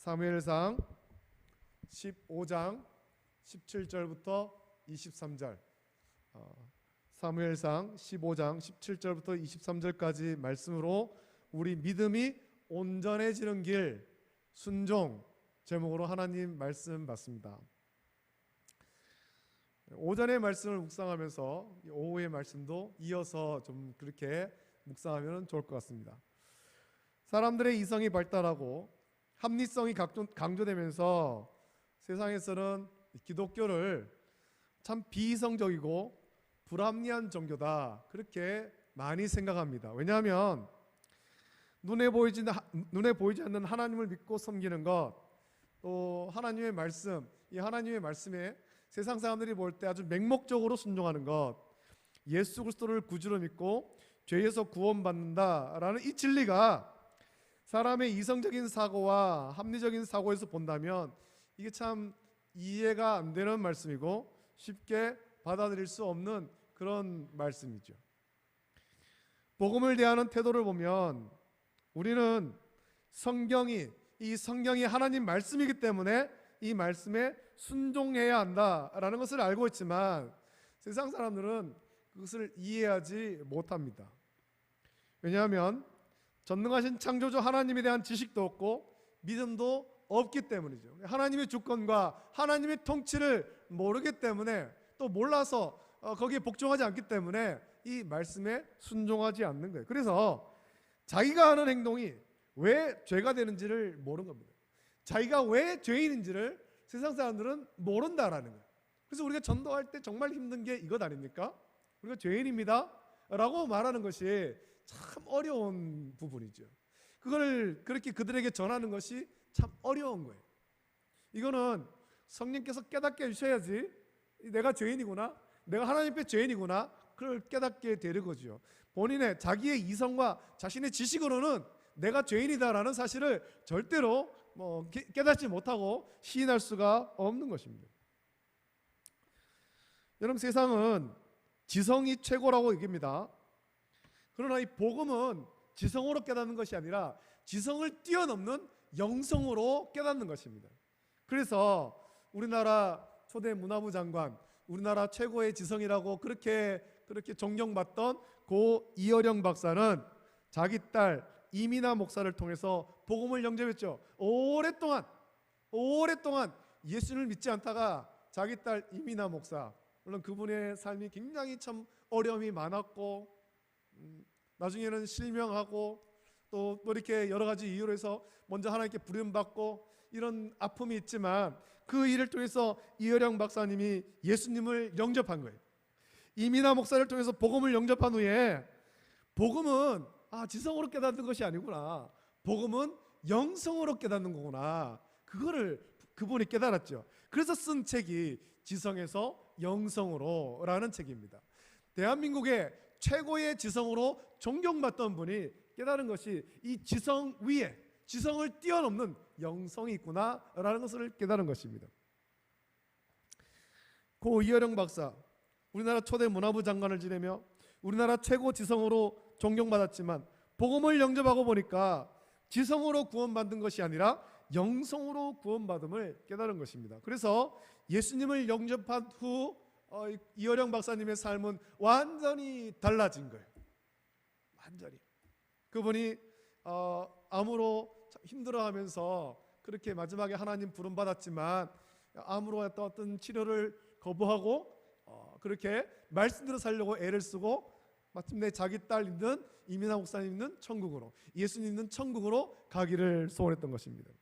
사무엘상 15장 17절부터 23절, 사무엘상 15장 17절부터 23절까지 말씀으로 우리 믿음이 온전해지는 길 순종 제목으로 하나님 말씀 받습니다. 오전의 말씀을 묵상하면서 오후의 말씀도 이어서 좀 그렇게 묵상하면 좋을 것 같습니다. 사람들의 이성이 발달하고 합리성이 강조되면서 세상에서는 기독교를 참 비이성적이고 불합리한 종교다 그렇게 많이 생각합니다. 왜냐하면 눈에 보이지 않는 하나님을 믿고 섬기는 것, 또 하나님의 말씀, 이 하나님의 말씀에 세상 사람들이 볼 때 아주 맹목적으로 순종하는 것, 예수 그리스도를 구주로 믿고 죄에서 구원받는다라는 이 진리가 사람의 이성적인 사고와 합리적인 사고에서 본다면 이게 참 이해가 안 되는 말씀이고 쉽게 받아들일 수 없는 그런 말씀이죠. 복음을 대하는 태도를 보면 우리는 이 성경이 하나님 말씀이기 때문에 이 말씀에 순종해야 한다라는 것을 알고 있지만 세상 사람들은 그것을 이해하지 못합니다. 왜냐하면 전능하신 창조주 하나님에 대한 지식도 없고 믿음도 없기 때문이죠. 하나님의 주권과 하나님의 통치를 모르기 때문에, 또 몰라서 거기에 복종하지 않기 때문에 이 말씀에 순종하지 않는 거예요. 그래서 자기가 하는 행동이 왜 죄가 되는지를 모르는 겁니다. 자기가 왜 죄인인지를 세상 사람들은 모른다라는 거예요. 그래서 우리가 전도할 때 정말 힘든 게 이것 아닙니까? 우리가 죄인입니다 라고 말하는 것이 참 어려운 부분이죠. 그걸 그렇게 그들에게 전하는 것이 참 어려운 거예요. 이거는 성령께서 깨닫게 해주셔야지 내가 죄인이구나, 내가 하나님 앞에 죄인이구나, 그걸 깨닫게 되는 거죠. 본인의 자기의 이성과 자신의 지식으로는 내가 죄인이다라는 사실을 절대로 깨닫지 못하고 시인할 수가 없는 것입니다. 여러분, 세상은 지성이 최고라고 얘기합니다. 그러나 이 복음은 지성으로 깨닫는 것이 아니라 지성을 뛰어넘는 영성으로 깨닫는 것입니다. 그래서 우리나라 초대 문화부 장관, 우리나라 최고의 지성이라고 그렇게 존경받던 고 이어령 박사는 자기 딸 이민아 목사를 통해서 복음을 영접했죠. 오랫동안 예수를 믿지 않다가 자기 딸 이민아 목사, 물론 그분의 삶이 굉장히 참 어려움이 많았고 나중에는 실명하고 또 이렇게 여러 가지 이유로 해서 먼저 하나님께 부름받고 이런 아픔이 있지만 그 일을 통해서 이어령 박사님이 예수님을 영접한 거예요. 이민아 목사를 통해서 복음을 영접한 후에 복음은 지성으로 깨닫는 것이 아니구나, 복음은 영성으로 깨닫는 거구나, 그거를 그분이 깨달았죠. 그래서 쓴 책이 지성에서 영성으로 라는 책입니다. 대한민국의 최고의 지성으로 존경받던 분이 깨달은 것이 이 지성 위에 지성을 뛰어넘는 영성이 있구나 라는 것을 깨달은 것입니다. 고 이어령 박사, 우리나라 초대 문화부 장관을 지내며 우리나라 최고 지성으로 존경받았지만 복음을 영접하고 보니까 지성으로 구원받은 것이 아니라 영성으로 구원받음을 깨달은 것입니다. 그래서 예수님을 영접한 후 이어령 박사님의 삶은 완전히 달라진 거예요. 완전히. 그분이 암으로 힘들어하면서 그렇게 마지막에 하나님 부름 받았지만 암으로 했던 어떤 치료를 거부하고 그렇게 말씀대로 살려고 애를 쓰고 마침내 자기 딸 있는 이민아 목사님 있는 천국으로, 예수님 있는 천국으로 가기를 소원했던 것입니다.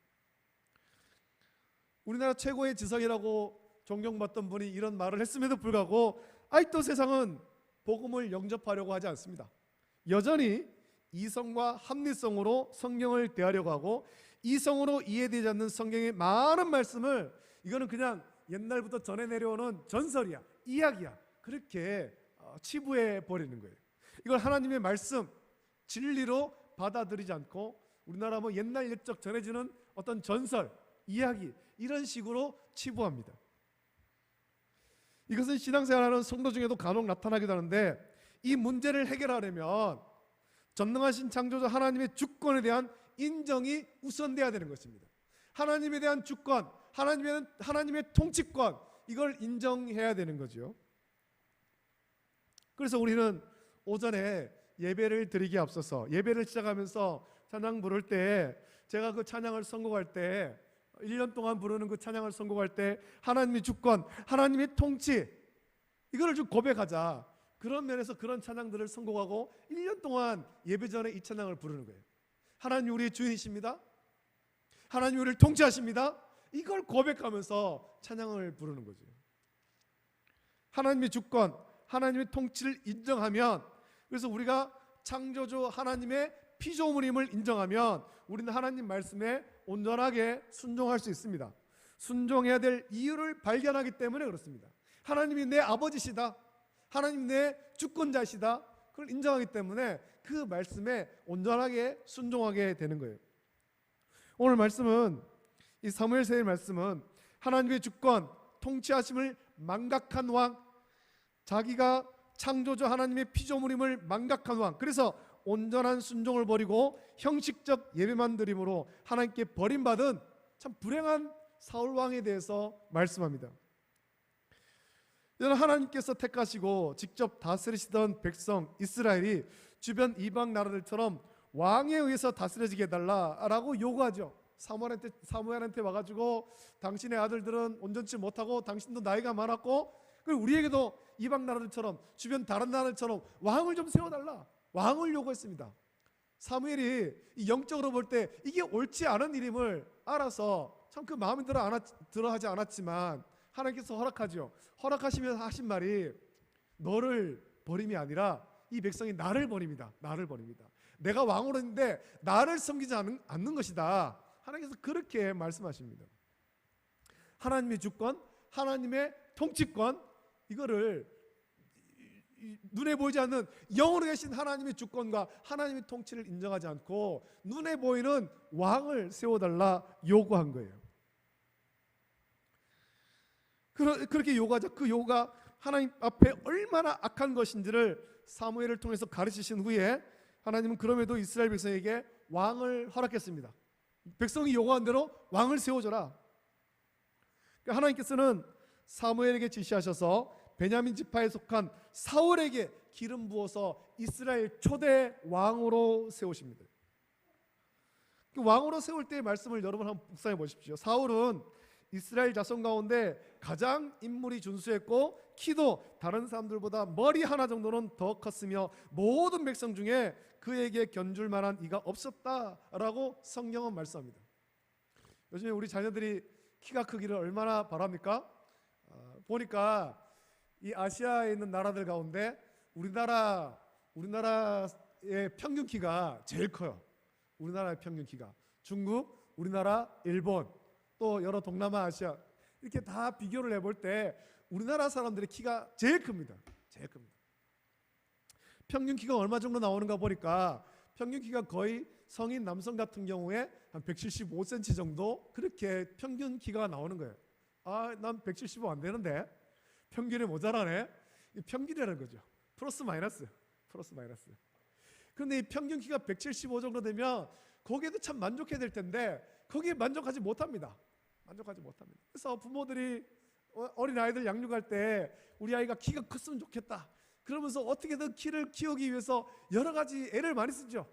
우리나라 최고의 지성이라고 존경받던 분이 이런 말을 했음에도 불구하고 아직도 세상은 복음을 영접하려고 하지 않습니다. 여전히 이성과 합리성으로 성경을 대하려고 하고 이성으로 이해되지 않는 성경의 많은 말씀을 이거는 그냥 옛날부터 전해 내려오는 전설이야, 이야기야, 그렇게 치부해 버리는 거예요. 이걸 하나님의 말씀, 진리로 받아들이지 않고 우리나라 옛날 옛적 전해지는 어떤 전설, 이야기 이런 식으로 치부합니다. 이것은 신앙생활하는 성도 중에도 간혹 나타나기도 하는데 이 문제를 해결하려면 전능하신 창조주 하나님의 주권에 대한 인정이 우선돼야 되는 것입니다. 하나님에 대한 주권, 하나님의 통치권, 이걸 인정해야 되는 거죠. 그래서 우리는 오전에 예배를 드리기에 앞서서 예배를 시작하면서 찬양 부를 때, 제가 그 찬양을 선곡할 때, 1년 동안 부르는 그 찬양을 선곡할 때 하나님의 주권, 하나님의 통치, 이거를 좀 고백하자. 그런 면에서 그런 찬양들을 선곡하고 1년 동안 예배 전에 이 찬양을 부르는 거예요. 하나님 우리의 주인이십니다. 하나님 우리를 통치하십니다. 이걸 고백하면서 찬양을 부르는 거죠. 하나님의 주권, 하나님의 통치를 인정하면, 그래서 우리가 창조주 하나님의 피조물임을 인정하면 우리는 하나님 말씀에 온전하게 순종할 수 있습니다. 순종해야 될 이유를 발견하기 때문에 그렇습니다. 하나님이 내 아버지시다, 하나님 내 주권자시다, 그걸 인정하기 때문에 그 말씀에 온전하게 순종하게 되는 거예요. 오늘 말씀은, 이 사무엘서의 말씀은 하나님의 주권, 통치하심을 망각한 왕, 자기가 창조주 하나님의 피조물임을 망각한 왕, 그래서 온전한 순종을 버리고 형식적 예배만 드림으로 하나님께 버림받은 참 불행한 사울 왕에 대해서 말씀합니다. 하나님께서 택하시고 직접 다스리시던 백성 이스라엘이 주변 이방 나라들처럼 왕에 의해서 다스려지게 해달라라고 요구하죠. 사무엘한테 와가지고 당신의 아들들은 온전치 못하고 당신도 나이가 많았고, 그리고 우리에게도 이방 나라들처럼 주변 다른 나라들처럼 왕을 좀 세워달라, 왕을 요구했습니다. 사무엘이 영적으로 볼 때 이게 옳지 않은 일임을 알아서 참 그 마음에 들어 하지 않았지만 하나님께서 허락하죠. 허락하시면서 하신 말이 너를 버림이 아니라 이 백성이 나를 버립니다. 나를 버립니다. 내가 왕으로 있는데 나를 섬기지 않는 것이다. 하나님께서 그렇게 말씀하십니다. 하나님의 주권, 하나님의 통치권, 이거를 눈에 보이지 않는 영으로 계신 하나님의 주권과 하나님의 통치를 인정하지 않고 눈에 보이는 왕을 세워달라 요구한 거예요. 그렇게 요구하자. 그 요구가 하나님 앞에 얼마나 악한 것인지를 사무엘을 통해서 가르치신 후에 하나님은 그럼에도 이스라엘 백성에게 왕을 허락했습니다. 백성이 요구한 대로 왕을 세워줘라. 그러니까 하나님께서는 사무엘에게 지시하셔서 베냐민 지파에 속한 사울에게 기름 부어서 이스라엘 초대 왕으로 세우십니다. 왕으로 세울 때의 말씀을 여러분 한번 묵상해 보십시오. 사울은 이스라엘 자손 가운데 가장 인물이 준수했고 키도 다른 사람들보다 머리 하나 정도는 더 컸으며 모든 백성 중에 그에게 견줄 만한 이가 없었다라고 성경은 말씀합니다. 요즘에 우리 자녀들이 키가 크기를 얼마나 바랍니까? 보니까 이 아시아에 있는 나라들 가운데 우리나라의 평균 키가 제일 커요. 우리나라의 평균 키가 중국, 우리나라, 일본, 또 여러 동남아, 아시아 이렇게 다 비교를 해볼 때 우리나라 사람들의 키가 제일 큽니다. 제일 큽니다. 평균 키가 얼마 정도 나오는가 보니까 평균 키가 거의 성인 남성 같은 경우에 한 175cm 정도, 그렇게 평균 키가 나오는 거예요. 난 175 안 되는데 평균에 모자라네. 이 평균이라는 거죠. 플러스 마이너스. 그런데 이 평균 키가 175 정도 되면 거기에도 참 만족해야 될 텐데 거기에 만족하지 못합니다. 그래서 부모들이 어린 아이들 양육할 때 우리 아이가 키가 컸으면 좋겠다 그러면서 어떻게든 키를 키우기 위해서 여러 가지 애를 많이 쓰죠.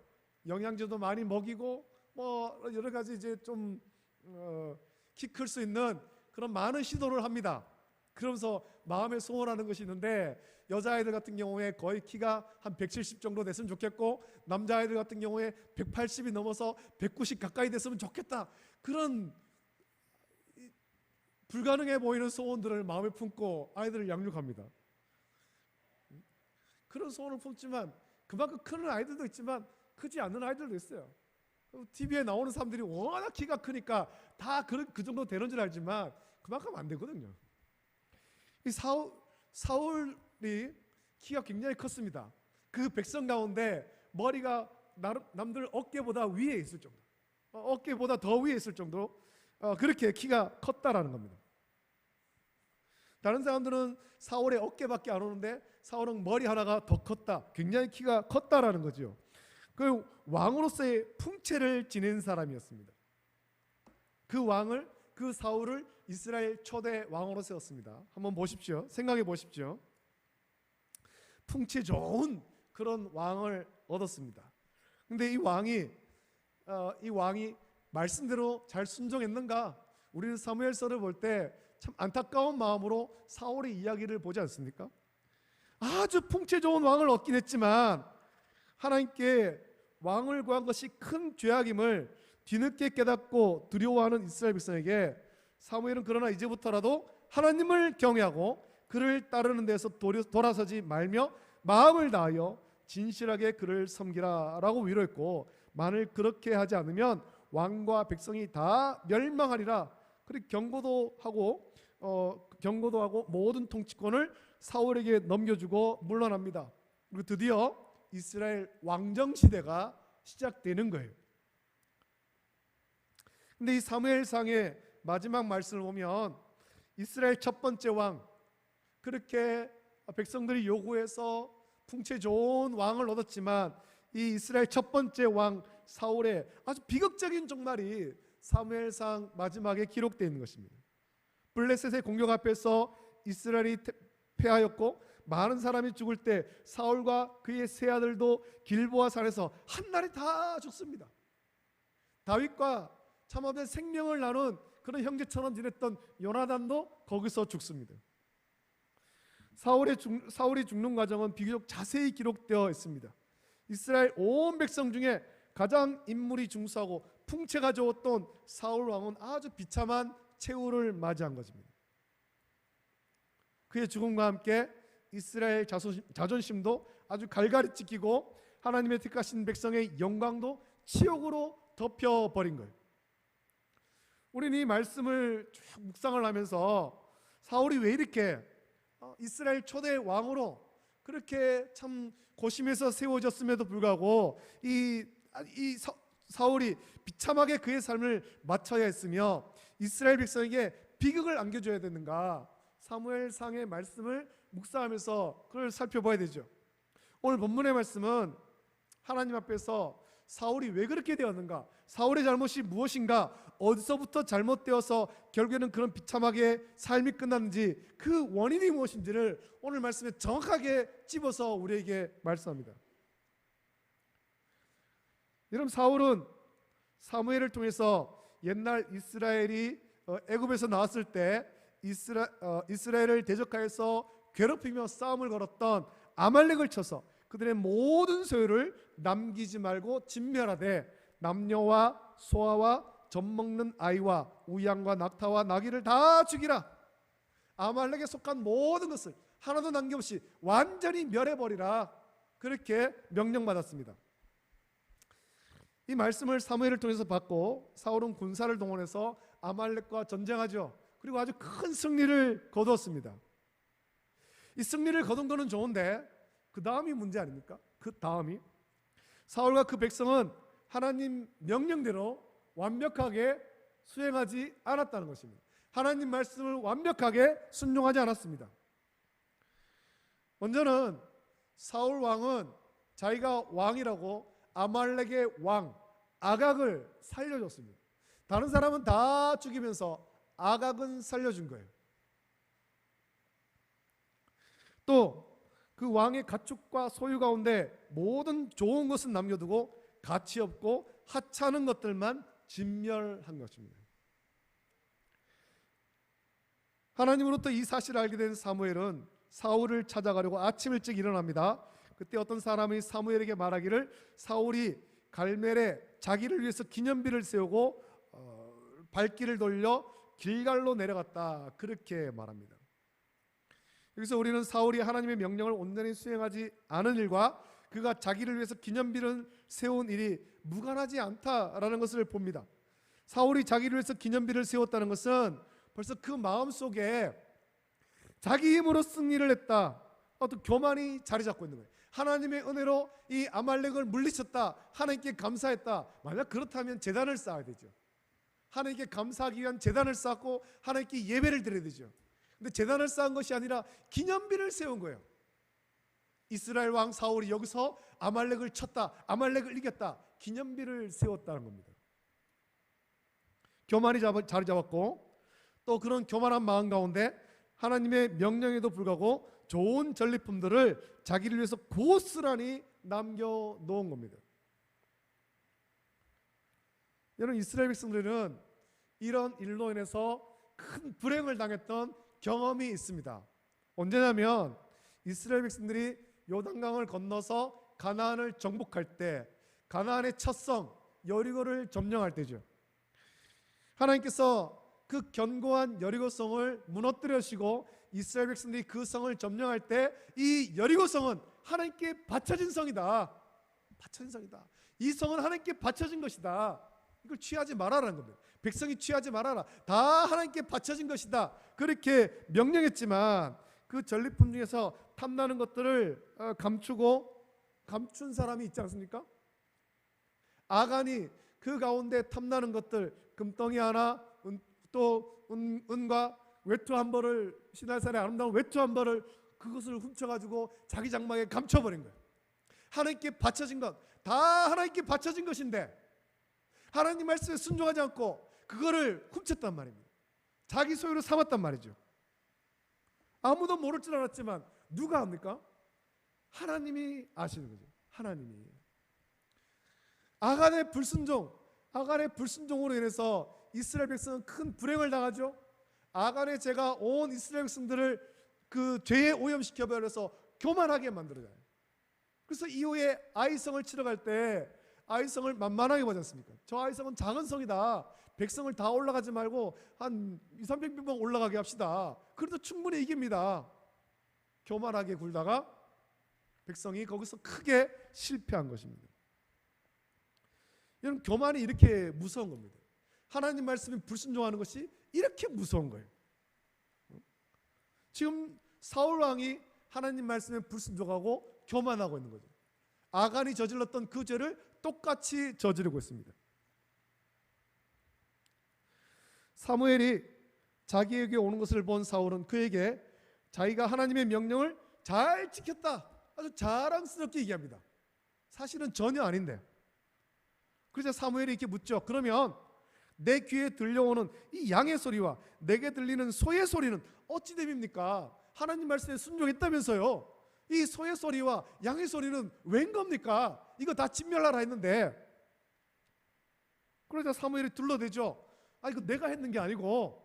영양제도 많이 먹이고 뭐 여러 가지 이제 좀 키 클 수 있는 그런 많은 시도를 합니다. 그러면서 마음에 소원하는 것이 있는데 여자아이들 같은 경우에 거의 키가 한 170 정도 됐으면 좋겠고 남자아이들 같은 경우에 180이 넘어서 190 가까이 됐으면 좋겠다. 그런 불가능해 보이는 소원들을 마음에 품고 아이들을 양육합니다. 그런 소원을 품지만 그만큼 크는 아이들도 있지만 크지 않는 아이들도 있어요. TV에 나오는 사람들이 워낙 키가 크니까 다 그 정도 되는 줄 알지만 그만큼 안 되거든요. 이 사울이 키가 굉장히 컸습니다. 그 백성 가운데 머리가 남들 어깨보다 위에 있을 정도, 어깨보다 더 위에 있을 정도로 그렇게 키가 컸다라는 겁니다. 다른 사람들은 사울의 어깨밖에 안 오는데 사울은 머리 하나가 더 컸다, 굉장히 키가 컸다라는 거죠. 그 왕으로서의 풍채를 지닌 사람이었습니다. 그 사울을 이스라엘 초대 왕으로 세웠습니다. 한번 보십시오. 생각해 보십시오. 풍채 좋은 그런 왕을 얻었습니다. 근데 이 왕이 말씀대로 잘 순종했는가? 우리는 사무엘서를 볼 때 참 안타까운 마음으로 사울의 이야기를 보지 않습니까? 아주 풍채 좋은 왕을 얻긴 했지만 하나님께 왕을 구한 것이 큰 죄악임을 뒤늦게 깨닫고 두려워하는 이스라엘 백성에게 사무엘은 그러나 이제부터라도 하나님을 경외하고 그를 따르는 데서 돌아서지 말며 마음을 다하여 진실하게 그를 섬기라 라고 위로했고, 만일 그렇게 하지 않으면 왕과 백성이 다 멸망하리라. 그리고 경고도 하고 모든 통치권을 사울에게 넘겨주고 물러납니다. 그리고 드디어 이스라엘 왕정 시대가 시작되는 거예요. 근데 이 사무엘상의 마지막 말씀을 보면 이스라엘 첫 번째 왕, 그렇게 백성들이 요구해서 풍채 좋은 왕을 얻었지만 이 이스라엘 첫 번째 왕 사울의 아주 비극적인 종말이 사무엘상 마지막에 기록되어 있는 것입니다. 블레셋의 공격 앞에서 이스라엘이 패하였고 많은 사람이 죽을 때 사울과 그의 세 아들도 길보아 산에서 한날에 다 죽습니다. 다윗과 참아된 생명을 나눈 그런 형제처럼 지냈던 요나단도 거기서 죽습니다. 사울이 죽는 과정은 비교적 자세히 기록되어 있습니다. 이스라엘 온 백성 중에 가장 인물이 중수하고 풍채가 좋았던 사울 왕은 아주 비참한 최후를 맞이한 것입니다. 그의 죽음과 함께 이스라엘 자존심도 아주 갈갈이 찢기고 하나님의 택하신 백성의 영광도 치욕으로 덮여버린 거예요. 우리는 이 말씀을 쭉 묵상을 하면서 사울이 왜 이렇게 이스라엘 초대 왕으로 그렇게 참 고심해서 세워졌음에도 불구하고 사울이 비참하게 그의 삶을 마쳐야 했으며 이스라엘 백성에게 비극을 안겨줘야 되는가? 사무엘상의 말씀을 묵상하면서 그걸 살펴봐야 되죠. 오늘 본문의 말씀은 하나님 앞에서 사울이 왜 그렇게 되었는가, 사울의 잘못이 무엇인가, 어디서부터 잘못되어서 결국에는 그런 비참하게 삶이 끝났는지, 그 원인이 무엇인지를 오늘 말씀에 정확하게 찝어서 우리에게 말씀합니다. 여러분, 사울은 사무엘을 통해서 옛날 이스라엘이 애굽에서 나왔을 때 이스라엘을 대적하여서 괴롭히며 싸움을 걸었던 아말렉을 쳐서 그들의 모든 소유를 남기지 말고 진멸하되 남녀와 소아와 젖먹는 아이와 우양과 낙타와 나귀를 다 죽이라. 아말렉에 속한 모든 것을 하나도 남김없이 완전히 멸해버리라. 그렇게 명령받았습니다. 이 말씀을 사무엘을 통해서 받고 사울은 군사를 동원해서 아말렉과 전쟁하죠. 그리고 아주 큰 승리를 거두었습니다. 이 승리를 거둔 거는 좋은데 그 다음이 문제 아닙니까? 그 다음이 사울과 그 백성은 하나님 명령대로 완벽하게 수행하지 않았다는 것입니다. 하나님 말씀을 완벽하게 순종하지 않았습니다. 먼저는 사울 왕은 자기가 왕이라고 아말렉의 왕 아각을 살려줬습니다. 다른 사람은 다 죽이면서 아각은 살려준 거예요. 또 그 왕의 가축과 소유 가운데 모든 좋은 것은 남겨두고 가치 없고 하찮은 것들만 진멸한 것입니다. 하나님으로부터 이 사실을 알게 된 사무엘은 사울을 찾아가려고 아침 일찍 일어납니다. 그때 어떤 사람이 사무엘에게 말하기를 사울이 갈멜에 자기를 위해서 기념비를 세우고 발길을 돌려 길갈로 내려갔다. 그렇게 말합니다. 여기서 우리는 사울이 하나님의 명령을 온전히 수행하지 않은 일과 그가 자기를 위해서 기념비를 세운 일이 무관하지 않다라는 것을 봅니다. 사울이 자기를 위해서 기념비를 세웠다는 것은 벌써 그 마음속에 자기 힘으로 승리를 했다, 어떤 교만이 자리 잡고 있는 거예요. 하나님의 은혜로 이 아말렉을 물리쳤다, 하나님께 감사했다. 만약 그렇다면 제단을 쌓아야 되죠. 하나님께 감사하기 위한 제단을 쌓고 하나님께 예배를 드려야 되죠. 근데 제단을 쌓은 것이 아니라 기념비를 세운 거예요. 이스라엘 왕 사울이 여기서 아말렉을 쳤다, 아말렉을 이겼다, 기념비를 세웠다는 겁니다. 교만이 자리 잡았고, 또 그런 교만한 마음 가운데 하나님의 명령에도 불구하고 좋은 전리품들을 자기를 위해서 고스란히 남겨놓은 겁니다. 여러분, 이스라엘 백성들은 이런 일로 인해서 큰 불행을 당했던 경험이 있습니다. 언제냐면 이스라엘 백성들이 요단강을 건너서 가나안을 정복할 때, 가나안의 첫 성 여리고를 점령할 때죠. 하나님께서 그 견고한 여리고성을 무너뜨리시고 이스라엘 백성들이 그 성을 점령할 때 이 여리고성은 하나님께 바쳐진 성이다. 바쳐진 성이다. 이 성은 하나님께 바쳐진 것이다. 이걸 취하지 말아라는 겁니다. 백성이 취하지 말아라. 다 하나님께 바쳐진 것이다. 그렇게 명령했지만 그 전리품 중에서 탐나는 것들을 감춘 사람이 있지 않습니까? 아간이 그 가운데 탐나는 것들, 금덩이 하나, 또 은과 외투 한 벌을, 시날산의 아름다운 외투 한 벌을, 그것을 훔쳐가지고 자기 장막에 감춰버린 거예요. 하나님께 바쳐진 것, 다 하나님께 바쳐진 것인데 하나님 말씀에 순종하지 않고 그거를 훔쳤단 말입니다. 자기 소유로 삼았단 말이죠. 아무도 모를 줄 알았지만 누가 합니까? 하나님이 아시는 거죠. 하나님이. 아간의 불순종으로 인해서 이스라엘 백성은 큰 불행을 당하죠. 아간의 죄가 온 이스라엘 백성들을 그 죄에 오염시켜 버려서 교만하게 만들어요. 그래서 이후에 아이성을 치러 갈 때 아이성을 만만하게 보지 않습니까? 저 아이성은 작은 성이다. 백성을 다 올라가지 말고 한 200~300명 올라가게 합시다. 그래도 충분히 이깁니다. 교만하게 굴다가 백성이 거기서 크게 실패한 것입니다. 여러분, 교만이 이렇게 무서운 겁니다. 하나님 말씀에 불순종하는 것이 이렇게 무서운 거예요. 지금 사울 왕이 하나님 말씀에 불순종하고 교만하고 있는 거죠. 아간이 저질렀던 그 죄를 똑같이 저지르고 있습니다. 사무엘이 자기에게 오는 것을 본 사울은 그에게 자기가 하나님의 명령을 잘 지켰다, 아주 자랑스럽게 얘기합니다. 사실은 전혀 아닌데. 그래서 사무엘이 이렇게 묻죠. 그러면 내 귀에 들려오는 이 양의 소리와 내게 들리는 소의 소리는 어찌 됨입니까? 하나님 말씀에 순종했다면서요. 이 소의 소리와 양의 소리는 웬 겁니까? 이거 다 진멸하라 했는데. 그러자 사무엘이 둘러대죠. 이거 내가 했는 게 아니고,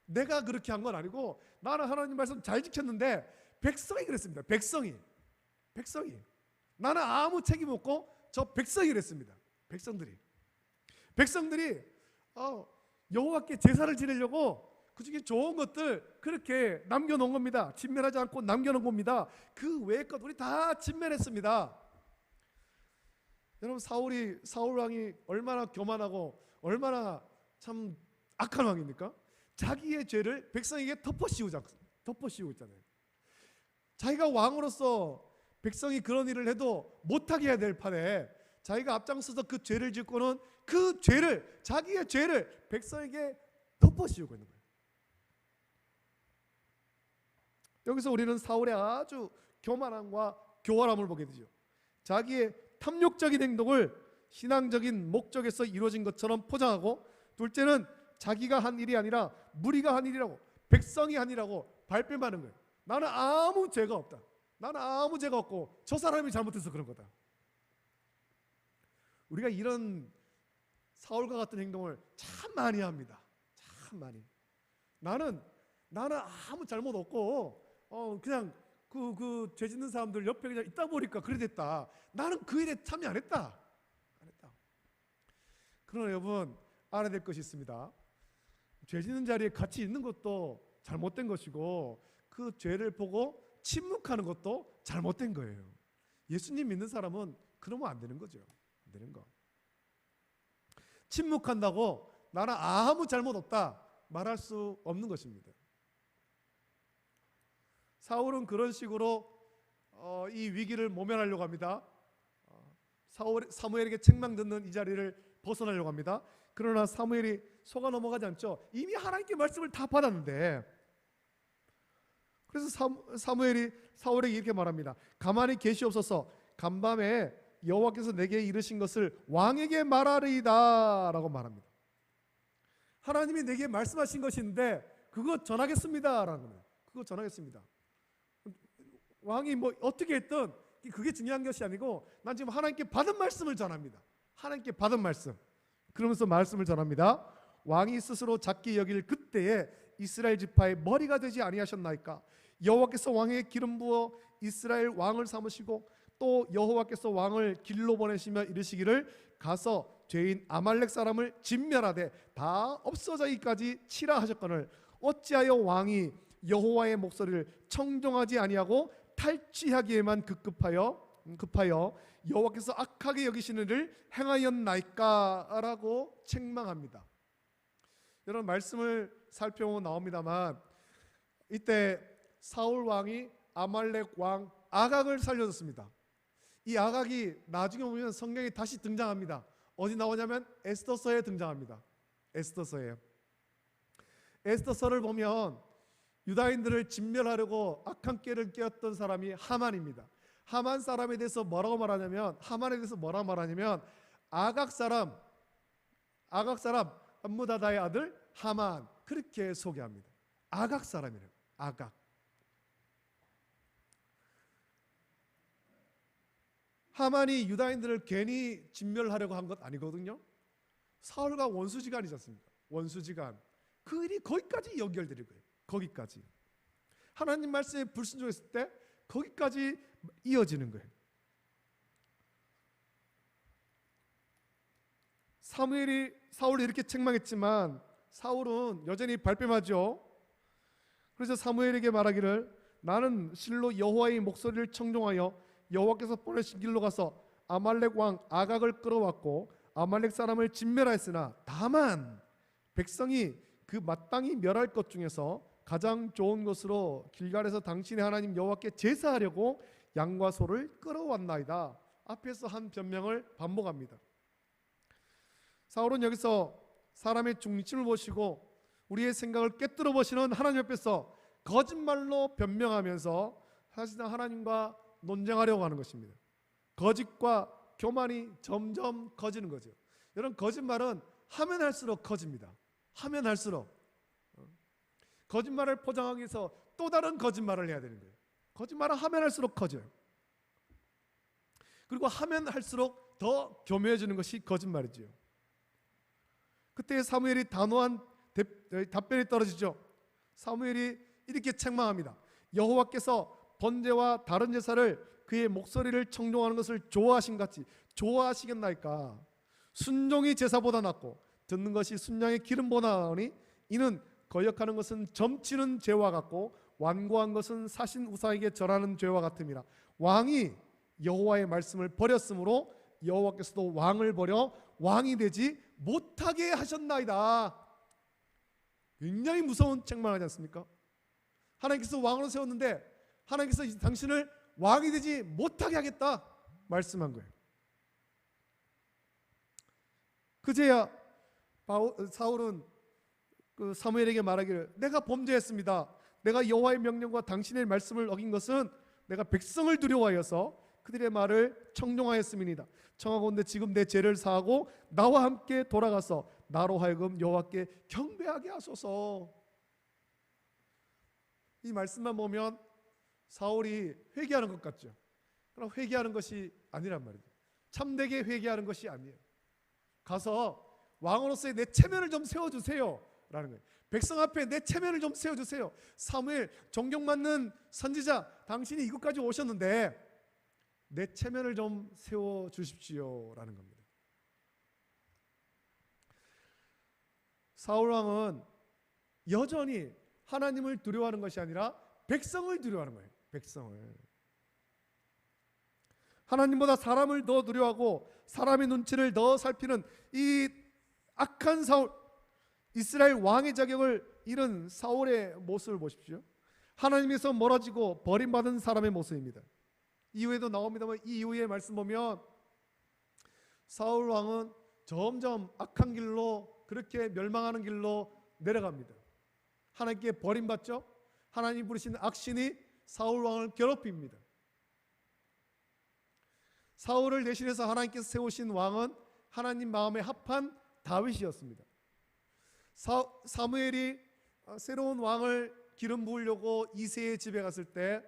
내가 그렇게 한 건 아니고, 나는 하나님 말씀 잘 지켰는데 백성이 그랬습니다. 백성이 나는 아무 책임 없고 저 백성이 그랬습니다. 백성들이 여호와께 제사를 지내려고 그 중에 좋은 것들 그렇게 남겨놓은 겁니다. 진멸하지 않고 남겨놓은 겁니다. 그 외의 것 우리 다 진멸했습니다. 여러분, 사울 왕이 얼마나 교만하고 얼마나 참 악한 왕입니까? 자기의 죄를 백성에게 덮어씌우고 있잖아요. 자기가 왕으로서 백성이 그런 일을 해도 못하게 해야 될 판에 자기가 앞장서서 그 죄를 짓고는 그 죄를, 자기의 죄를 백성에게 덮어씌우고 있는 거예요. 여기서 우리는 사울의 아주 교만함과 교활함을 보게 되죠. 자기의 탐욕적인 행동을 신앙적인 목적에서 이루어진 것처럼 포장하고, 둘째는 자기가 한 일이 아니라 무리가 한 일이라고, 백성이 한 일이라고 발뺌하는 거예요. 나는 아무 죄가 없다. 나는 아무 죄가 없고 저 사람이 잘못해서 그런 거다. 우리가 이런 사울과 같은 행동을 참 많이 합니다. 참 많이. 나는 아무 잘못 없고 그냥 그 죄 짓는 사람들 옆에 그냥 있다 보니까 그래 됐다. 나는 그 일에 참여 안 했다. 그러나 여러분, 알아야 될 것이 있습니다. 죄 짓는 자리에 같이 있는 것도 잘못된 것이고, 그 죄를 보고 침묵하는 것도 잘못된 거예요. 예수님 믿는 사람은 그러면 안 되는 거죠. 안 되는 거. 침묵한다고 나는 아무 잘못 없다 말할 수 없는 것입니다. 사울은 그런 식으로 이 위기를 모면하려고 합니다. 사무엘에게 책망 듣는 이 자리를 벗어나려고 합니다. 그러나 사무엘이 속아 넘어가지 않죠. 이미 하나님께 말씀을 다 받았는데. 그래서 사무엘이 사울에게 이렇게 말합니다. 가만히 계시옵소서. 간밤에 여호와께서 내게 이르신 것을 왕에게 말하리이다 라고 말합니다. 하나님이 내게 말씀하신 것인데 그거 전하겠습니다라는 거예요. 그거 전하겠습니다. 왕이 뭐 어떻게 했든 그게 중요한 것이 아니고 난 지금 하나님께 받은 말씀을 전합니다. 하나님께 받은 말씀. 그러면서 말씀을 전합니다. 왕이 스스로 작게 여길 그때에 이스라엘 지파의 머리가 되지 아니하셨나이까. 여호와께서 왕에게 기름 부어 이스라엘 왕을 삼으시고 또 여호와께서 왕을 길로 보내시며 이르시기를 가서 죄인 아말렉 사람을 진멸하되 다 없어져기까지 치라 하셨거늘 어찌하여 왕이 여호와의 목소리를 청종하지 아니하고 탈취하기에만 급하여 여호와께서 악하게 여기시는 일을 행하였나이까라고 책망합니다. 여러분 말씀을 살펴보면 나옵니다만 이때 사울 왕이 아말렉 왕 아각을 살려줬습니다. 이 아각이 나중에 보면 성경에 다시 등장합니다. 어디 나오냐면 에스더서에 등장합니다. 에스더서를 보면 유다인들을 진멸하려고 악한 꾀를 깨었던 사람이 하만입니다. 하만 사람에 대해서 뭐라고 말하냐면 아각 사람 함무다다의 아들 하만 그렇게 소개합니다. 아각 사람이래요. 아각. 하만이 유다인들을 괜히 진멸하려고 한 것 아니거든요. 사울과 원수지간이지 않습니까? 원수지간. 그 일이 거기까지 연결되는 거예요. 거기까지. 하나님 말씀에 불순종했을 때 거기까지 이어지는 거예요. 사울이 이렇게 책망했지만 사울은 여전히 발뺌하죠. 그래서 사무엘에게 말하기를 나는 실로 여호와의 목소리를 청종하여 여호와께서 보내신 길로 가서 아말렉 왕 아각을 끌어왔고 아말렉 사람을 진멸하였으나 다만 백성이 그 마땅히 멸할 것 중에서 가장 좋은 것으로 길갈에서 당신의 하나님 여호와께 제사하려고 양과 소를 끌어왔나이다. 앞에서 한 변명을 반복합니다. 사울은 여기서 사람의 중심을 보시고 우리의 생각을 깨뜨려 보시는 하나님 앞에서 거짓말로 변명하면서 사실상 하나님과 논쟁하려고 하는 것입니다. 거짓과 교만이 점점 커지는 거죠. 여러분 거짓말은 하면 할수록 커집니다. 하면 할수록 거짓말을 포장하기 위해서 또 다른 거짓말을 해야 되는 거예요. 거짓말은 하면 할수록 커져요. 그리고 하면 할수록 더 교묘해지는 것이 거짓말이지요. 그때 사무엘이 단호한 답변이 떨어지죠. 사무엘이 이렇게 책망합니다. 여호와께서 번제와 다른 제사를 그의 목소리를 청종하는 것을 좋아하신 같이 좋아하시겠나이까. 순종이 제사보다 낫고 듣는 것이 순양의 기름보다 나으니 이는 거역하는 것은 점치는 죄와 같고 완고한 것은 사신 우상에게 절하는 죄와 같음이라. 왕이 여호와의 말씀을 버렸으므로 여호와께서도 왕을 버려 왕이 되지 못하게 하셨나이다. 굉장히 무서운 책망하지 않습니까? 하나님께서 왕으로 세웠는데 하나님께서 당신을 왕이 되지 못하게 하겠다 말씀한 거예요. 그제야 사울은 그 사무엘에게 말하기를 내가 범죄했습니다. 내가 여호와의 명령과 당신의 말씀을 어긴 것은 내가 백성을 두려워하여서 그들의 말을 청종하였음이니이다. 청하건대 지금 내 죄를 사하고 나와 함께 돌아가서 나로 하여금 여호와께 경배하게 하소서. 이 말씀만 보면 사울이 회개하는 것 같죠. 그럼 회개하는 것이 아니란 말이죠. 참되게 회개하는 것이 아니에요. 가서 왕으로서의 내 체면을 좀 세워주세요 라는 거예요. 백성 앞에 내 체면을 좀 세워주세요. 사무엘 존경받는 선지자 당신이 이곳까지 오셨는데 내 체면을 좀 세워주십시오 라는 겁니다. 사울왕은 여전히 하나님을 두려워하는 것이 아니라 백성을 두려워하는 거예요. 백성을. 하나님보다 사람을 더 두려워하고 사람의 눈치를 더 살피는 이 악한 사울, 이스라엘 왕의 자격을 잃은 사울의 모습을 보십시오. 하나님에서 멀어지고 버림받은 사람의 모습입니다. 이후에도 나옵니다만 이 이후의 말씀 보면 사울 왕은 점점 악한 길로 그렇게 멸망하는 길로 내려갑니다. 하나님께 버림받죠. 하나님 부르신 악신이 사울 왕을 괴롭힙니다. 사울을 대신해서 하나님께서 세우신 왕은 하나님 마음에 합한 다윗이었습니다. 사무엘이 새로운 왕을 기름 부으려고 이새의 집에 갔을 때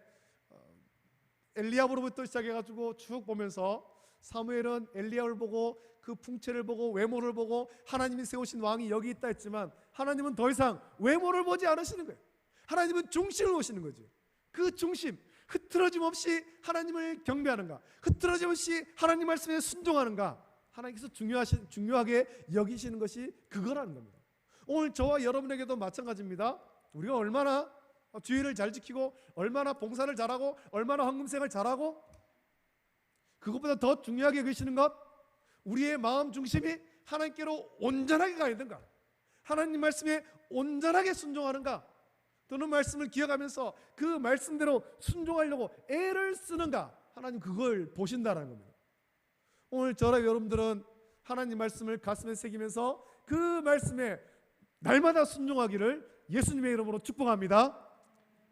엘리야부로부터 시작해가지고 쭉 보면서 사무엘은 엘리야를 보고 그 풍채를 보고 외모를 보고 하나님이 세우신 왕이 여기 있다 했지만 하나님은 더 이상 외모를 보지 않으시는 거예요. 하나님은 중심을 보시는 거죠. 그 중심, 흐트러짐 없이 하나님을 경배하는가, 흐트러짐 없이 하나님 말씀에 순종하는가, 하나님께서 중요하게 여기시는 것이 그거라는 겁니다. 오늘 저와 여러분에게도 마찬가지입니다. 우리가 얼마나 주의를 잘 지키고 얼마나 봉사를 잘하고 얼마나 헌금생활 잘하고 그것보다 더 중요하게 여기시는 것, 우리의 마음 중심이 하나님께로 온전하게 가야 되는가, 하나님 말씀에 온전하게 순종하는가, 또는 말씀을 기억하면서 그 말씀대로 순종하려고 애를 쓰는가, 하나님 그걸 보신다는 겁니다. 오늘 저와 여러분들은 하나님 말씀을 가슴에 새기면서 그 말씀에 날마다 순종하기를 예수님의 이름으로 축복합니다.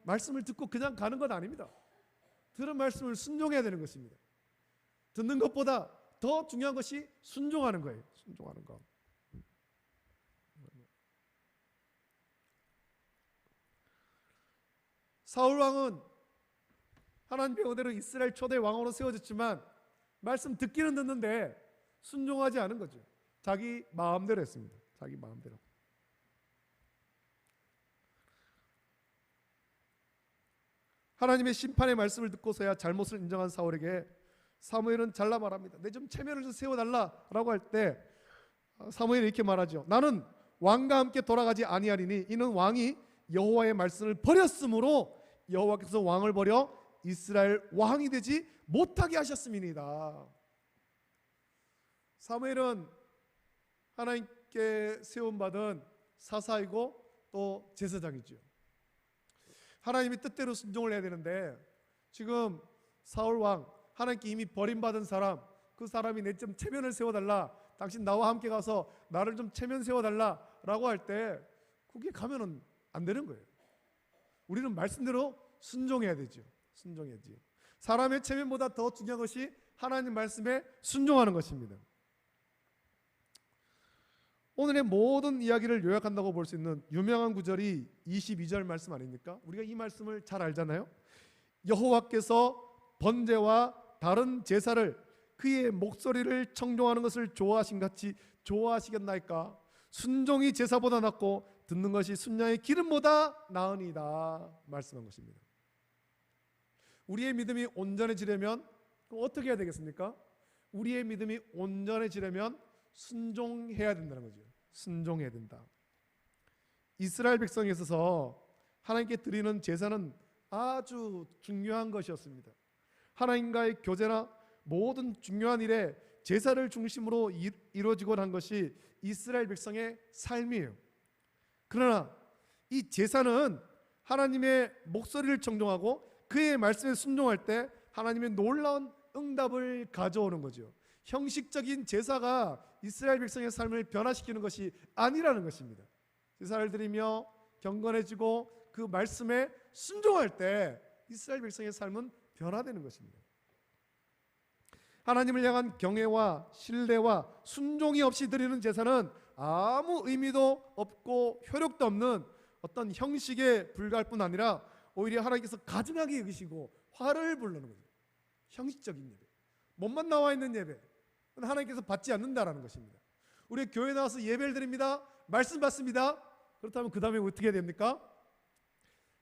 말씀을 듣고 그냥 가는 것 아닙니다. 들은 말씀을 순종해야 되는 것입니다. 듣는 것보다 더 중요한 것이 순종하는 거예요. 순종하는 것. 사울 왕은 하나님의 은혜로 이스라엘 초대 왕으로 세워졌지만 말씀 듣기는 듣는데 순종하지 않은 거죠. 자기 마음대로 했습니다. 자기 마음대로. 하나님의 심판의 말씀을 듣고서야 잘못을 인정한 사울에게 사무엘은 잘라 말합니다. 내 좀 체면을 좀 세워달라라고 할 때 사무엘이 이렇게 말하죠. 나는 왕과 함께 돌아가지 아니하리니 이는 왕이 여호와의 말씀을 버렸으므로 여호와께서 왕을 버려 이스라엘 왕이 되지 못하게 하셨음이니이다. 사무엘은 하나님께 세움받은 사사이고 또 제사장이죠. 하나님의 뜻대로 순종을 해야 되는데 지금 사울 왕, 하나님께 이미 버림받은 사람, 그 사람이 내 좀 체면을 세워달라, 당신 나와 함께 가서 나를 좀 체면 세워달라라고 할 때 그게 가면은 안 되는 거예요. 우리는 말씀대로 순종해야 되죠. 순종해야지. 사람의 체면보다 더 중요한 것이 하나님 말씀에 순종하는 것입니다. 오늘의 모든 이야기를 요약한다고 볼 수 있는 유명한 구절이 22절 말씀 아닙니까? 우리가 이 말씀을 잘 알잖아요. 여호와께서 번제와 다른 제사를 그의 목소리를 청종하는 것을 좋아하신 같이 좋아하시겠나이까? 순종이 제사보다 낫고 듣는 것이 순양의 기름보다 나으니이다 말씀한 것입니다. 우리의 믿음이 온전해지려면 어떻게 해야 되겠습니까? 우리의 믿음이 온전해지려면 순종해야 된다는 거죠. 순종해야 된다. 이스라엘 백성에 있어서 하나님께 드리는 제사는 아주 중요한 것이었습니다. 하나님과의 교제나 모든 중요한 일에 제사를 중심으로 이루어지곤 한 것이 이스라엘 백성의 삶이에요. 그러나 이 제사는 하나님의 목소리를 청종하고 그의 말씀에 순종할 때 하나님의 놀라운 응답을 가져오는 거죠. 형식적인 제사가 이스라엘 백성의 삶을 변화시키는 것이 아니라는 것입니다. 제사를 드리며 경건해지고 그 말씀에 순종할 때 이스라엘 백성의 삶은 변화되는 것입니다. 하나님을 향한 경외와 신뢰와 순종이 없이 드리는 제사는 아무 의미도 없고 효력도 없는 어떤 형식에 불과할 뿐 아니라 오히려 하나님께서 가증하게 여기시고 화를 부르는 거죠. 형식적인 예배, 몸만 나와 있는 예배, 하나님께서 받지 않는다라는 것입니다. 우리 교회 나와서 예배를 드립니다. 말씀 받습니다. 그렇다면 그 다음에 어떻게 해야 됩니까?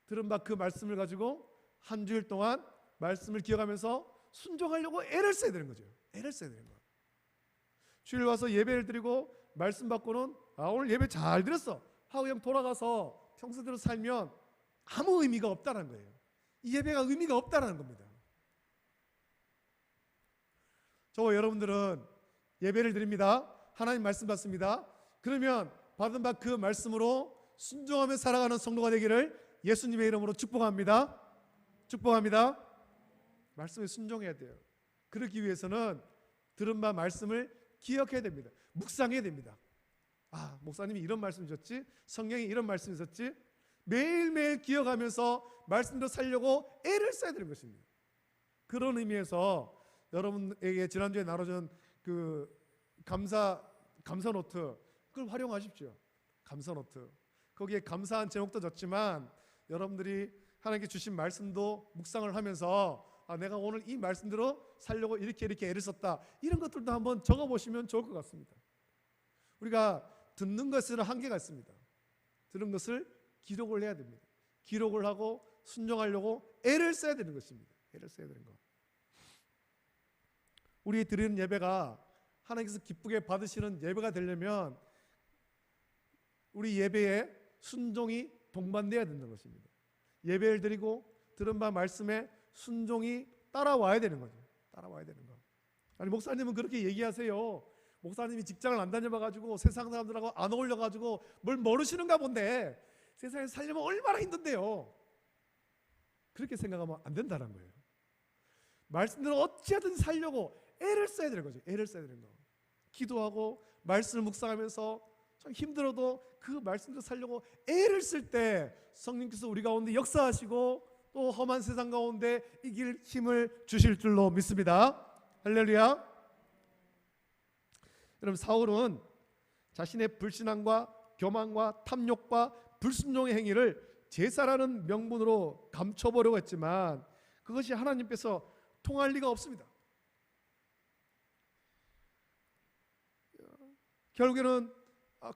들은 바 그 말씀을 가지고 한 주일 동안 말씀을 기억하면서 순종하려고 애를 써야 되는 거죠. 애를 써야 되는 거예요. 주일 와서 예배를 드리고 말씀 받고는 오늘 예배 잘 드렸어 하고 그냥 돌아가서 평소대로 살면 아무 의미가 없다는 거예요. 이 예배가 의미가 없다는 겁니다. 저와 여러분들은 예배를 드립니다. 하나님 말씀 받습니다. 그러면 받은 바 그 말씀으로 순종하며 살아가는 성도가 되기를 예수님의 이름으로 축복합니다. 축복합니다. 말씀에 순종해야 돼요. 그러기 위해서는 들은 바 말씀을 기억해야 됩니다. 묵상해야 됩니다. 목사님이 이런 말씀 주셨지, 성경이 이런 말씀 주셨지, 매일매일 기억하면서 말씀대로 살려고 애를 써야 되는 것입니다. 그런 의미에서 여러분에게 지난주에 나눠준 그 감사 노트, 그걸 활용하십시오. 감사 노트. 거기에 감사한 제목도 적지만 여러분들이 하나님께 주신 말씀도 묵상을 하면서 내가 오늘 이 말씀대로 살려고 이렇게 애를 썼다, 이런 것들도 한번 적어보시면 좋을 것 같습니다. 우리가 듣는 것에는 한계가 있습니다. 들은 것을 기록을 해야 됩니다. 기록을 하고 순종하려고 애를 써야 되는 것입니다. 애를 써야 되는 것. 우리 드리는 예배가 하나님께서 기쁘게 받으시는 예배가 되려면 우리 예배에 순종이 동반돼야 된다는 것입니다. 예배를 드리고 들은 바 말씀에 순종이 따라와야 되는 거죠. 따라와야 되는 거. 아니, 목사님은 그렇게 얘기하세요. 목사님이 직장을 안 다녀봐가지고 세상 사람들하고 안 어울려가지고 뭘 모르시는가 본데 세상에 살려면 얼마나 힘든데요. 그렇게 생각하면 안 된다는 거예요. 말씀대로 어찌하든 살려고 애를 써야 되는 거죠. 애를 써야 되는 거. 기도하고 말씀을 묵상하면서 좀 힘들어도 그 말씀대로 살려고 애를 쓸 때 성령께서 우리 가운데 역사하시고 또 험한 세상 가운데 이길 힘을 주실 줄로 믿습니다. 할렐루야. 여러분, 사울은 자신의 불신앙과 교만과 탐욕과 불순종의 행위를 제사라는 명분으로 감춰보려고 했지만 그것이 하나님께서 통할 리가 없습니다. 결국에는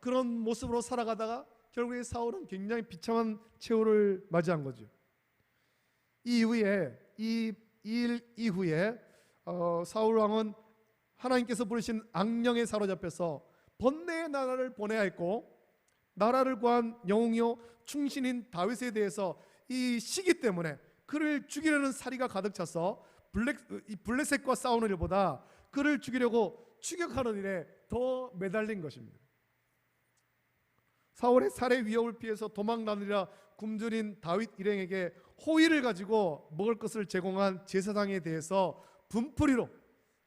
그런 모습으로 살아가다가 결국에 사울은 굉장히 비참한 최후를 맞이한 거죠. 이 일 이후에 사울 왕은 하나님께서 부르신 악령에 사로잡혀서 번뇌의 나라를 보내야 했고, 나라를 구한 영웅이요 충신인 다윗에 대해서 이 시기 때문에 그를 죽이려는 사리가 가득 차서 블레셋과 싸우는 일보다 그를 죽이려고 추격하는 일에 더 매달린 것입니다. 사울의 살해 위협을 피해서 도망다니라 굶주린 다윗 일행에게 호의를 가지고 먹을 것을 제공한 제사장에 대해서 분풀이로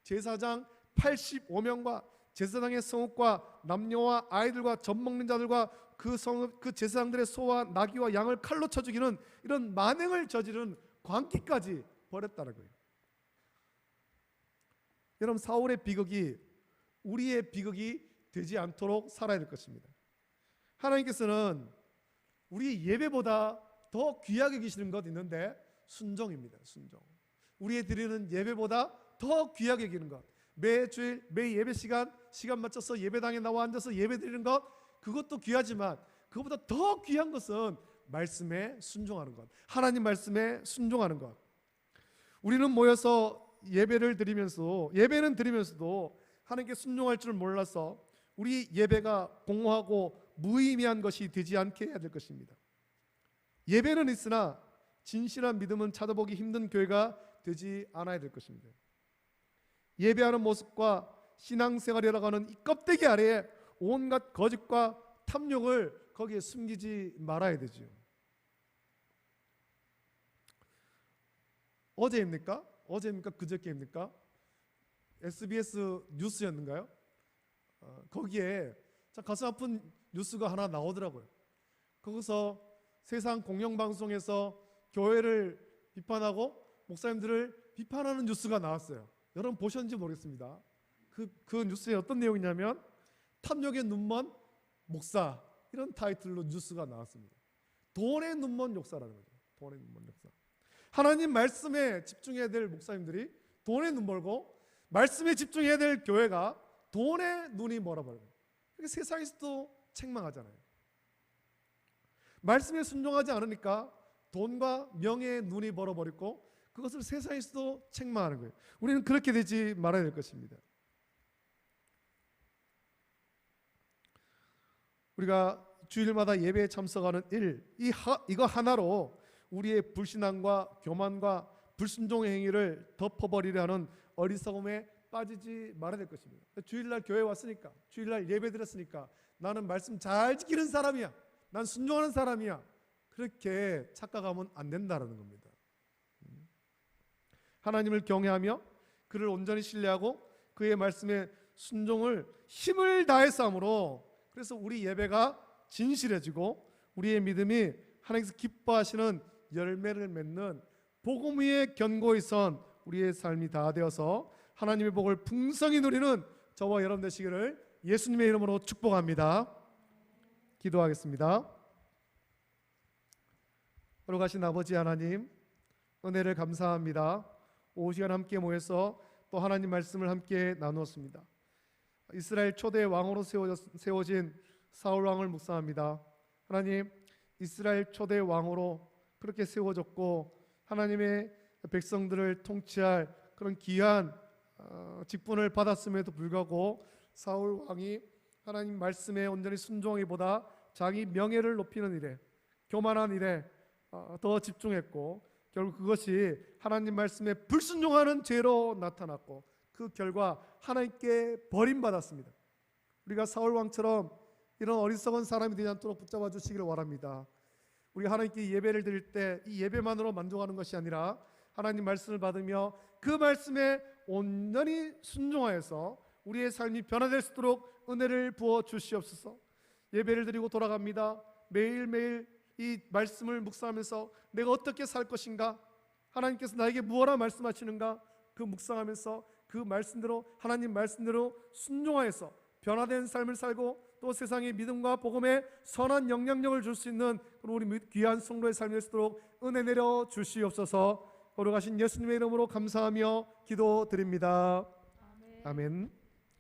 제사장 85명과 제사장의 성읍과 남녀와 아이들과 젖먹는 자들과 그 제사장들의 소와 나귀와 양을 칼로 쳐 죽이는 이런 만행을 저지른 광기까지 벌였다는 거예요. 여러분, 사울의 비극이 우리의 비극이 되지 않도록 살아야 될 것입니다. 하나님께서는 우리 예배보다 더 귀하게 여기시는 것 있는데 순종입니다. 순종. 우리의 드리는 예배보다 더 귀하게 여기는 것, 매주일 매 예배 시간 맞춰서 예배당에 나와 앉아서 예배 드리는 것, 그것도 귀하지만 그것보다 더 귀한 것은 말씀에 순종하는 것, 하나님 말씀에 순종하는 것. 우리는 모여서 예배는 드리면서도 하나님께 순종할 줄 몰라서 우리 예배가 공허하고 무의미한 것이 되지 않게 해야 될 것입니다. 예배는 있으나 진실한 믿음은 찾아보기 힘든 교회가 되지 않아야 될 것입니다. 예배하는 모습과 신앙생활이라고 하는 이 껍데기 아래에 온갖 거짓과 탐욕을 거기에 숨기지 말아야 되지요. 어제입니까? 그저께입니까? SBS 뉴스였는가요? 거기에 가슴 아픈 뉴스가 하나 나오더라고요. 거기서 세상 공영방송에서 교회를 비판하고 목사님들을 비판하는 뉴스가 나왔어요. 여러분 보셨는지 모르겠습니다. 그 뉴스에 어떤 내용이냐면 탐욕의 눈먼 목사, 이런 타이틀로 뉴스가 나왔습니다. 돈의 눈먼 목사라는 거죠. 돈의 눈먼 목사. 하나님 말씀에 집중해야 될 목사님들이 돈에 눈 멀고 말씀에 집중해야 될 교회가 돈에 눈이 멀어버려요. 세상에서도 책망하잖아요. 말씀에 순종하지 않으니까 돈과 명예에 눈이 멀어버리고 그것을 세상에서도 책망하는 거예요. 우리는 그렇게 되지 말아야 될 것입니다. 우리가 주일마다 예배에 참석하는 이거 하나로 우리의 불신앙과 교만과 불순종의 행위를 덮어버리려 하는 어리석음에 빠지지 말아야 될 것입니다. 주일날 교회 왔으니까, 주일날 예배 드렸으니까 나는 말씀 잘 지키는 사람이야, 난 순종하는 사람이야, 그렇게 착각하면 안 된다는 겁니다. 하나님을 경외하며 그를 온전히 신뢰하고 그의 말씀에 순종을 힘을 다해서 함으로, 그래서 우리 예배가 진실해지고 우리의 믿음이 하나님께서 기뻐하시는 열매를 맺는 복음 위에 견고히 선 우리의 삶이 다 되어서 하나님의 복을 풍성히 누리는 저와 여러분 되시기를 예수님의 이름으로 축복합니다. 기도하겠습니다. 거룩하신 아버지 하나님, 은혜를 감사합니다. 오후 시간 함께 모여서 또 하나님 말씀을 함께 나누었습니다. 이스라엘 초대 왕으로 세워진 사울 왕을 묵상합니다. 하나님, 이스라엘 초대 왕으로 그렇게 세워졌고 하나님의 백성들을 통치할 그런 귀한 직분을 받았음에도 불구하고 사울 왕이 하나님 말씀에 온전히 순종하기보다 자기 명예를 높이는 일에, 교만한 일에 더 집중했고 결국 그것이 하나님 말씀에 불순종하는 죄로 나타났고 그 결과 하나님께 버림받았습니다. 우리가 사울 왕처럼 이런 어리석은 사람이 되지 않도록 붙잡아 주시기를 원합니다. 우리 하나님께 예배를 드릴 때 이 예배만으로 만족하는 것이 아니라 하나님 말씀을 받으며 그 말씀에 온전히 순종하여서 우리의 삶이 변화될 수 있도록 은혜를 부어 주시옵소서. 예배를 드리고 돌아갑니다. 매일매일 이 말씀을 묵상하면서 내가 어떻게 살 것인가, 하나님께서 나에게 무엇라 말씀하시는가, 그 묵상하면서 그 말씀대로, 하나님 말씀대로 순종하여서 변화된 삶을 살고 또 세상에 믿음과 복음에 선한 영향력을 줄 수 있는 우리 귀한 성도의 삶이 될 수 있도록 은혜 내려 주시옵소서. 거룩하신 예수님의 이름으로 감사하며 기도드립니다. 아멘.